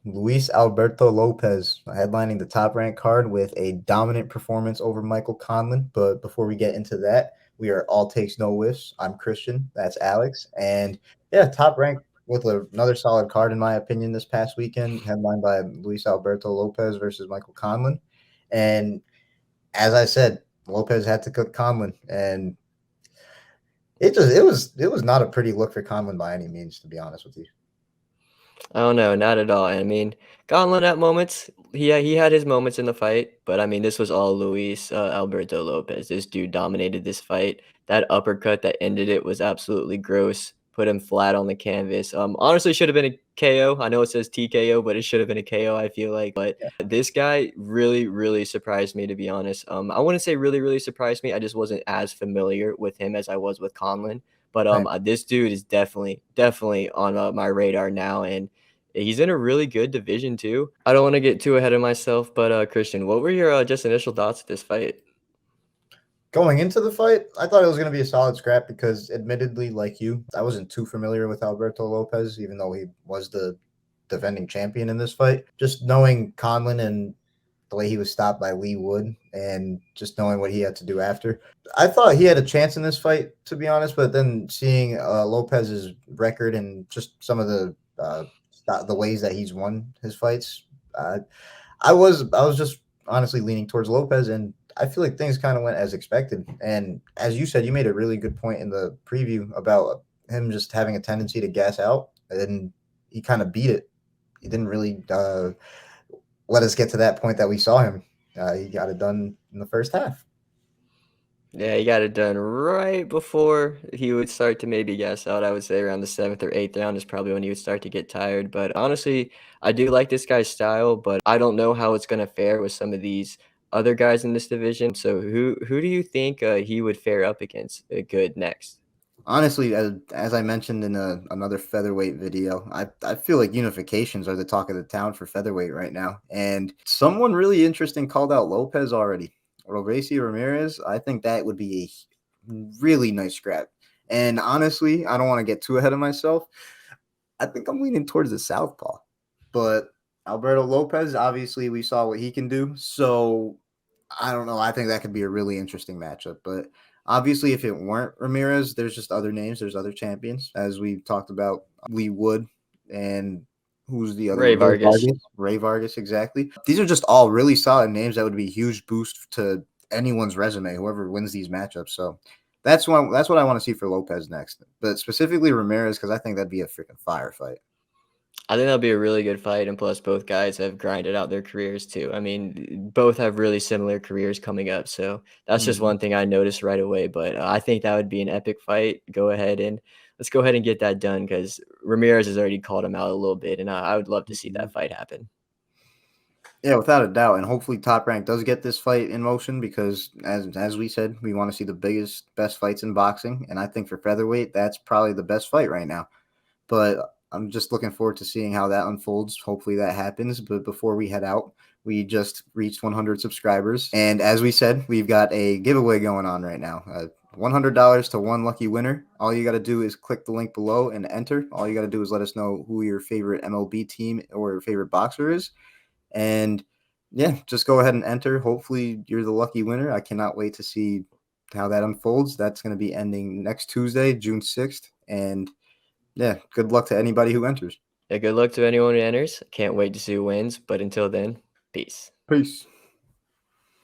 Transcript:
Luis Alberto Lopez headlining the top ranked card with a dominant performance over Michael Conlan. But before we get into that, we are all takes no whiffs. I'm Christian. That's Alex. And yeah, top ranked with another solid card, in my opinion, this past weekend, headlined by Luis Alberto Lopez versus Michael Conlan. And as I said, Lopez had to cook Conlan, and it was not a pretty look for Conlan by any means, to be honest with you. Oh no, not at all. I mean, Conlan at moments, he had his moments in the fight, but I mean, this was all Luis Alberto Lopez. This dude dominated this fight. That uppercut that ended it was absolutely gross. Put him flat on the canvas. Honestly, should have been a KO. I know it says TKO, but it should have been a KO. I feel like, but this guy really, really surprised me, to be honest. I wouldn't say really, really surprised me. I just wasn't as familiar with him as I was with Conlan. But Right. this dude is definitely on my radar now, and he's in a really good division too. I don't want to get too ahead of myself, but Christian, what were your just initial thoughts of this fight? Going into the fight, I thought it was going to be a solid scrap because, admittedly, like you, I wasn't too familiar with Alberto Lopez, even though he was the defending champion in this fight. Just knowing Conlon and the way he was stopped by Lee Wood and just knowing what he had to do after, I thought he had a chance in this fight, to be honest. But then seeing Lopez's record and just some of the ways that he's won his fights, uh, I was just honestly leaning towards Lopez, and I feel like things kind of went as expected. And as you said, you made a really good point in the preview about him just having a tendency to gas out, and he kind of beat it. He didn't really let us get to that point that we saw him. He got it done in the first half. Yeah, he got it done right before he would start to maybe gas out. I would say around the seventh or eighth round is probably when he would start to get tired. But honestly, I do like this guy's style, but I don't know how it's gonna fare with some of these other guys in this division. So who do you think he would fare up against good next? Honestly, as I mentioned in another featherweight video, I feel like unifications are the talk of the town for featherweight right now. And someone really interesting called out Lopez already. Robeisy Ramirez, I think that would be a really nice scrap. And honestly, I don't want to get too ahead of myself. I think I'm leaning towards the southpaw. But Alberto Lopez, obviously, we saw what he can do. So I don't know. I think that could be a really interesting matchup. But obviously, if it weren't Ramirez, there's just other names. There's other champions, as we talked about. Lee Wood and who's the other Ray one? Ray Vargas. Vargas. Ray Vargas, exactly. These are just all really solid names that would be a huge boost to anyone's resume, whoever wins these matchups. So that's what I want to see for Lopez next. But specifically Ramirez, because I think that'd be a freaking firefight. I think that'll be a really good fight, and plus both guys have grinded out their careers too. I mean, both have really similar careers coming up, so that's just Mhm. one thing I noticed right away. But I think that would be an epic fight. Let's go ahead and get that done because Ramirez has already called him out a little bit, and I would love to see that fight happen. Yeah, without a doubt. And hopefully Top Rank does get this fight in motion because as we said, we want to see the biggest, best fights in boxing. And I think for featherweight, that's probably the best fight right now. But I'm just looking forward to seeing how that unfolds. Hopefully that happens. But before we head out, we just reached 100 subscribers. And as we said, we've got a giveaway going on right now. $100 to one lucky winner. All you got to do is click the link below and enter. All you got to do is let us know who your favorite MLB team or your favorite boxer is. And yeah, just go ahead and enter. Hopefully, you're the lucky winner. I cannot wait to see how that unfolds. That's going to be ending next Tuesday, June 6th. And yeah, good luck to anybody who enters. Yeah, good luck to anyone who enters. Can't wait to see who wins. But until then, peace. Peace.